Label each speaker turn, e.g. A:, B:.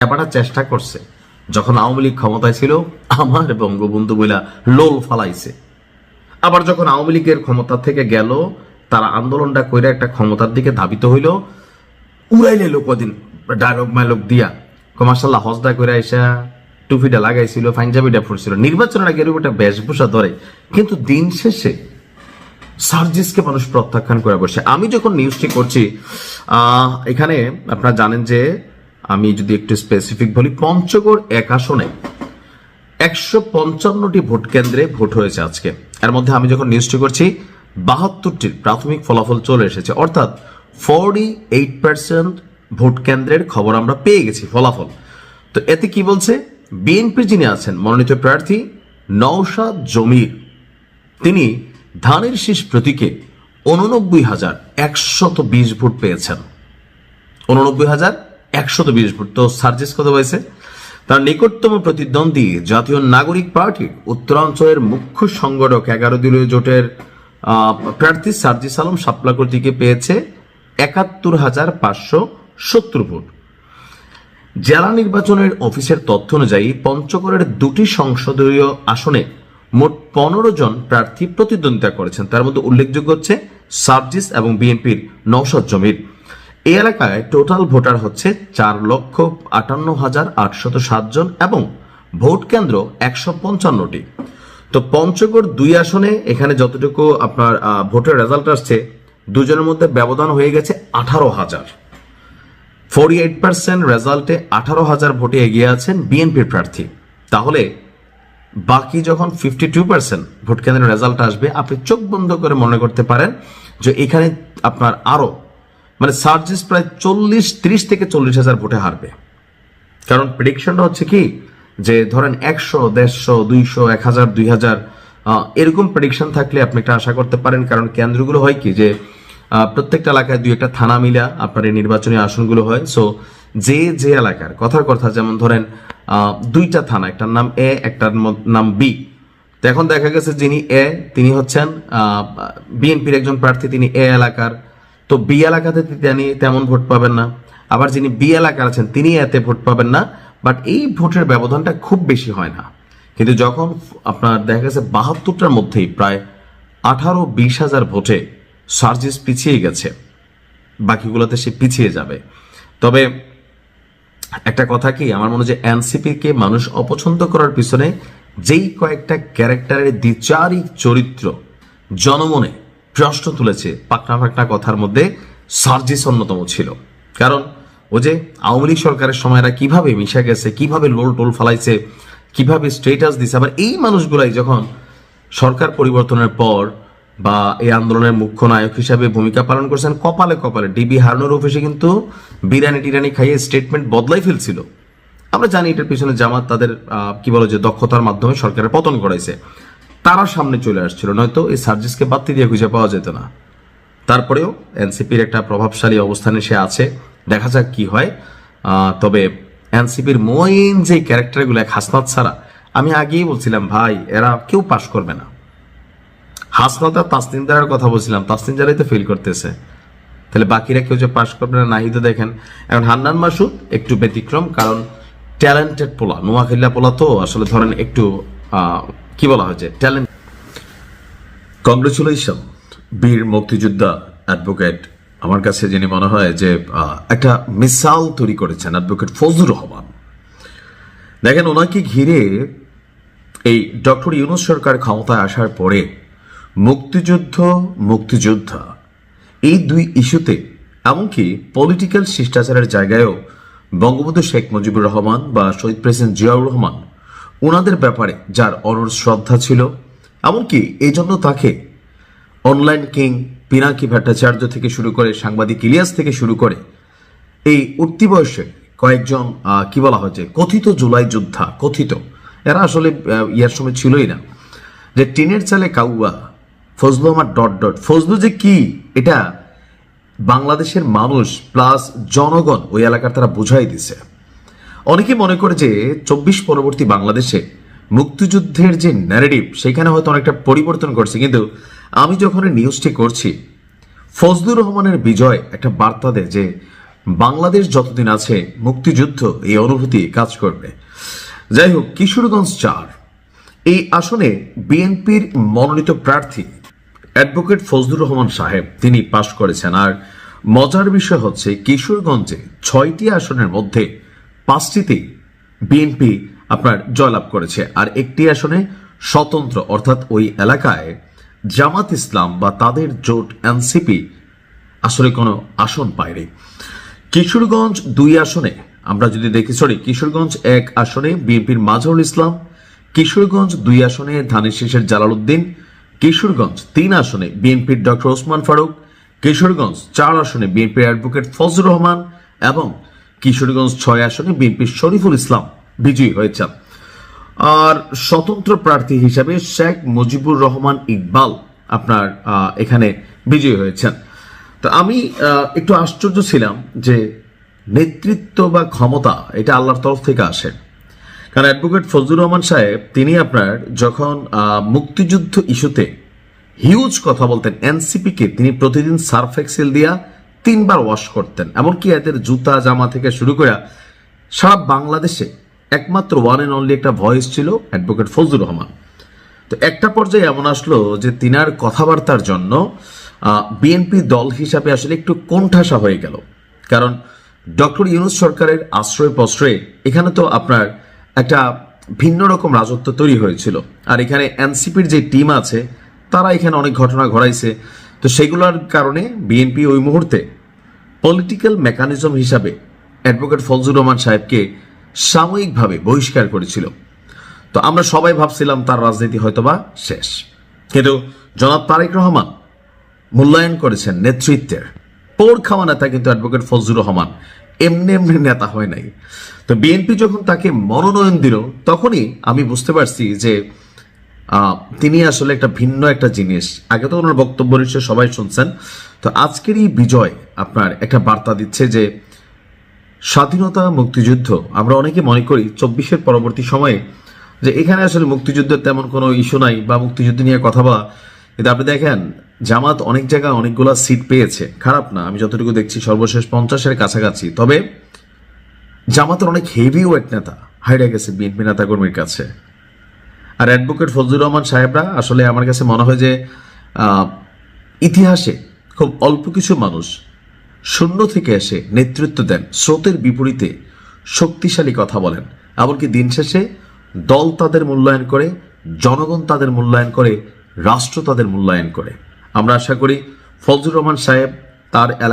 A: ব্যাপারটা চেষ্টা করছে যখন আওয়ামী লীগ ক্ষমতায় ছিল আমার বঙ্গবন্ধু বইলা লোল ফালাইছে। আবার যখন আওয়ামী লীগের ক্ষমতা থেকে গেল তারা আন্দোলনটা কইরা একটা ক্ষমতার দিকে ধাবিত হইল, উড়াইলে লোক কদিন ডায়লগ মাইলগ দিয়া মার্শাল্লাহ হজদা করে আইসা টুপিটা লাগাইছিল, পাঞ্জাবিটা ফুটছিল, নির্বাচনের আগে এরকম একটা বেশভূষা ধরে, কিন্তু দিন শেষে সার্জিসকে মানুষ প্রত্যাখ্যান করে বসে। আমি যখন নিউজটি করছি এখানে আপনারা জানেন যে আমি যদি একটু স্পেসিফিক বলি, পঞ্চগড় এক আসনে 155টি ভোট কেন্দ্রে ভোট হয়েছে আজকে। এর মধ্যে আমি যখন নিউজটি করছি 72টির প্রাথমিক ফলাফল চলে এসেছে, অর্থাৎ 48% ভোট কেন্দ্রের খবর আমরা পেয়ে গেছি ফলাফল। তো এতে কি বলছে, বিএনপি যিনি আছেন মনোনীত প্রার্থী নওশাদ জমির, তিনি ধানের শীষ প্রতীকে 89,120 ভোট পেয়েছেন। 89,120 ভোট। তো সার্জিস কত হয়েছে? তার নিকটতম প্রতিদ্বন্দ্বী জাতীয় নাগরিক পার্টির উত্তরাঞ্চলের মুখ্য সংগঠক 11 দলীয় জোটের প্রার্থী সার্জিস আলম শাপলা কর্তৃকে পেয়েছে 71,570 ভোট। জেলা নির্বাচনের অফিসের তথ্য অনুযায়ী পঞ্চগড়ের 2টি সংসদীয় আসনে মোট 15 জন প্রার্থী প্রতিদ্বন্দ্বিতা করেছেন। তার মধ্যে উল্লেখযোগ্য হচ্ছে সার্জিস এবং বিএনপির নওশাদ জমির। এই এলাকায় টোটাল ভোটার হচ্ছে 4,58,807 জন এবং ভোট কেন্দ্র 155টি। তো পঞ্চগড় 2 আসনে এখানে যতটুকু আপনার ভোটের রেজাল্ট আসছে, দুজনের মধ্যে ব্যবধান হয়ে গেছে 18,000। 48% রেজাল্টে 18,000 ভোটে এগিয়ে আছেন বিএনপির প্রার্থী। তাহলে বাকি যখন 52% ভোট কেন্দ্রের রেজাল্ট আসবে, আপনি চোখ বন্ধ করে মনে করতে পারেন যে এখানে আপনার আরো মানে সার্জিস প্রায় 30 থেকে 40,000 ভোটে হারবে। কারণ প্রেডিকশনটা হচ্ছে কি যে ধরেন 100, 150, 200, 1000, 2000 এরকম প্রেডিকশন থাকলে আপনি একটা আশা করতে পারেন। কারণ কেন্দ্রগুলো হয় কি যে প্রত্যেকটা এলাকায় 2-1টা থানা মিলা আপনার এই নির্বাচনী আসনগুলো হয়। সো যে এলাকার কথার কথা, যেমন ধরেন 2টা থানা, একটার নাম এ একটার নাম বি। তো এখন দেখা গেছে যিনি এ তিনি হচ্ছেন বিএনপির একজন প্রার্থী, তিনি এ এলাকার, তো বি এলাকাতে তিনি তেমন ভোট পাবেন না। আবার যিনি বি এলাকার আছেন তিনি এতে ভোট পাবেন না। বাট এই ভোটের ব্যবধানটা খুব বেশি হয় না। কিন্তু যখন আপনার দেখা গেছে 72টার মধ্যেই প্রায় 18-20 হাজার ভোটে সার্জিস পিছিয়ে গেছে, বাকিগুলোতে সে পিছিয়ে যাবে। তবে একটা কথা কি, আমার মনে হয় যে এনসিপি কে মানুষ অপছন্দ করার পিছনে যেই কয়েকটা ক্যারেক্টারের দ্বিচারিক চরিত্র জনমনে প্রশ্ন তুলেছে, পাকনা পাকনা কথার মধ্যে সার্জিস অন্যতম ছিল। কারণ ও যে আওয়ামী লীগ সরকারের সময়রা কিভাবে মিশে গেছে, কিভাবে লোল টোল ফালাইছে, কিভাবে স্টেটাস দিছে, আবার এই মানুষগুলাই যখন সরকার পরিবর্তনের পর বা এই আন্দোলনের মুখ্য নায়ক হিসাবে ভূমিকা পালন করছেন, কপালে কপালে ডিবি হারুনের অফিসে কিন্তু বিরিয়ানি টিরানি খাইয়ে স্টেটমেন্ট বদলাই ফেলছিল। আমরা জানি এটার পিছনে জামাত তাদের কি বলে যে দক্ষতার মাধ্যমে সরকারের পতন করাইছে, তারা সামনে চলে আসছিল, নয়তো এই সার্জিসকে বাত্তি দিয়ে খুঁজে পাওয়া যেত না। তারপরেও এনসিপির একটা প্রভাবশালী অবস্থানে সে আছে, দেখা যাক কি হয়। তবে এনসিপির মেইন যে ক্যারেক্টারগুলো, এক হাসনাত ছাড়া, আমি আগেই বলছিলাম ভাই এরা কেউ পাশ করবে না। হাসনাত আর তাসনিম জারার কথা বলছিলাম, তাসনিম জারাই তো ফেল করতেছে, তাহলে বাকিরা কেউ যে পাশ করবে না নাহি তো দেখেন। এখন হান্নান মাসুদ একটু ব্যতিক্রম, কারণ ট্যালেন্টেড পোলা, নোয়াখালী পোলা, তো আসলে ধরেন একটু কি বলা হয়েছে ট্যালেন্ট।
B: কংগ্রেচুলেশন বীর মুক্তিযোদ্ধা অ্যাডভোকেট, আমার কাছে যিনি মনে হয় যে একটা মিসাল তৈরি করেছেন, অ্যাডভোকেট ফজলুর রহমান। দেখেন ওনাকে ঘিরে এই ডক্টর ইউনূস সরকার ক্ষমতায় আসার পরে মুক্তিযুদ্ধ মুক্তিযোদ্ধা এই 2 ইস্যুতে, এমনকি পলিটিক্যাল শিষ্টাচারের জায়গায়ও বঙ্গবন্ধু শেখ মুজিবুর রহমান বা শহীদ প্রেসিডেন্ট জিয়াউর রহমান ওনাদের ব্যাপারে যার অনর শ্রদ্ধা ছিল, এমনকি এই জন্য তাকে অনলাইন কিং পিনাকি ভট্টাচার্য থেকে শুরু করে সাংবাদিক ইলিয়াস থেকে শুরু করে এই উঠতি বয়সে কয়েকজন কি বলা হয়েছে কথিত জুলাই যোদ্ধা, কথিত, এরা আসলে ইয়ার সময় ছিলই না, যে টিনের চালে কাউয়া ফজলু আমার ডট ডট, ফজলু যে কি এটা বাংলাদেশের মানুষ প্লাস জনগণ ওই এলাকার তারা বুঝাই দিছে। অনেকে মনে করে যে 24 পরবর্তী বাংলাদেশে মুক্তিযুদ্ধের যে ন্যারেটিভ সেখানে হয়তো অনেকটা পরিবর্তন করছে, কিন্তু আমি যখন নিউজটি করছি ফজলুর রহমানের বিজয় একটা বার্তা দেয় যে বাংলাদেশ যতদিন আছে মুক্তিযুদ্ধ এই অনুভূতি কাজ করবে। যাই হোক, কিশোরগঞ্জ 4 এই আসনে বিএনপির মনোনীত প্রার্থী অ্যাডভোকেট ফজলুর রহমান সাহেব তিনি পাশ করেছেন। আর মজার বিষয় হচ্ছে কিশোরগঞ্জে 6টি আসনের মধ্যে 5টিতেই বিএনপি আপনার জয়লাভ করেছে, আর একটি আসনে স্বতন্ত্র অর্থাৎ ওই এলাকায় জামাত ইসলাম বা তাদের জোট এনসিপি আসলে কোনো আসন পায়নি। কিশোরগঞ্জ 2 আসনে আমরা যদি দেখি, কিশোরগঞ্জ 1 আসনে বিএনপির মাজহারুল ইসলাম, কিশোরগঞ্জ 2 আসনে ধানের শীষের জালালউদ্দিন, কিশোরগঞ্জ 3 আসনে বিএনপির ডক্টর ওসমান ফারুক, কিশোরগঞ্জ 4 আসনে বিএনপির অ্যাডভোকেট ফজলুর রহমান এবং কিশোরগঞ্জ 6 আসনে বিএনপির শরীফুল ইসলাম বিজয়ী হয়েছেন। আর স্বতন্ত্র প্রার্থী হিসাবে শেখ মুজিবুর রহমান ইকবাল আপনার এখানে বিজয়ী হয়েছেন। তো আমি একটু আশ্চর্য ছিলাম যে নেতৃত্ব বা ক্ষমতা এটা আল্লাহর তরফ থেকে আসে। কারণ অ্যাডভোকেট ফজলুর রহমান সাহেব তিনি আপনার যখন মুক্তিযুদ্ধ ইস্যুতে হিউজ কথা বলতেন, এনসিপিকে তিনি প্রতিদিন সার্ফ এক্সেল দিয়া 3 বার ওয়াশ করতেন। এমনকি এদের জুতা জামা থেকে শুরু করে সারা বাংলাদেশে একমাত্র ওয়ান এন্ড অনলি একটা ভয়েস ছিল অ্যাডভোকেট ফজলুর রহমান। তো একটা পর্যায়ে এমন আসলো যে তিনার কথাবার্তার জন্য বিএনপি দল হিসাবে আসলে একটু কোণঠাসা হয়ে গেল। কারণ ডক্টর ইউনূস সরকারের আশ্রয় প্রশ্রয়ে এখানে তো আপনার একটা ভিন্ন রকম রাজত্ব তৈরি হয়েছিল, আর এখানে এনসিপির যে টিম আছে তারা এখানে অনেক ঘটনা ঘটাইছে। তো সেগুলোর কারণে বিএনপি ওই মুহূর্তে পলিটিক্যাল মেকানিজম হিসাবে অ্যাডভোকেট ফজলুর রহমান সাহেবকে সাময়িকভাবে বহিষ্কার করেছিল। তো আমরা সবাই ভাবছিলাম তার রাজনীতি হয়তোবা শেষ, কিন্তু জনাব তারেক রহমান মূল্যায়ন করেছেন নেতৃত্বের। পোড় খাওয়া নেতা কিন্তু অ্যাডভোকেট ফজলুর রহমান, এমনি এমনি নেতা হয় নাই। তো বিএনপি যখন তাকে মনোনয়ন দিল তখনই আমি বুঝতে পারছি যে তিনি আসলে একটা ভিন্ন একটা জিনিস। আগে তো ওনার বক্তব্য নিশ্চয় সবাই শুনছেন। তো আজকের এই বিজয় আপনার একটা বার্তা দিচ্ছে যে স্বাধীনতা মুক্তিযুদ্ধ আমরা অনেকে মনে করি 24-এর পরবর্তী সময়ে যে এখানে আসলে মুক্তিযুদ্ধের তেমন কোনো ইস্যু নাই বা মুক্তিযুদ্ধ নিয়ে কথা বলা। কিন্তু আপনি দেখেন জামাত অনেক জায়গায় অনেকগুলো সিট পেয়েছে, খারাপ না, আমি যতটুকু দেখছি সর্বশেষ 50-এর কাছাকাছি। তবে জামাতের অনেক হেভি ওয়েট নেতা হাইরে গেছে বিএনপি নেতাকর্মীর কাছে। আর অ্যাডভোকেট ফজলুর রহমান সাহেবরা আসলে আমার কাছে মনে হয় যে ইতিহাসে খুব অল্প কিছু মানুষ শূন্য থেকে এসে নেতৃত্ব দেন, স্রোতের বিপরীতে শক্তিশালী কথা বলেন, এমনকি দিন শেষে দল তাদের মূল্যায়ন করে, জনগণ তাদের মূল্যায়ন করে, রাষ্ট্র তাদের মূল্যায়ন করে। আমরা আশা করি ফজলুর রহমান সাহেব তার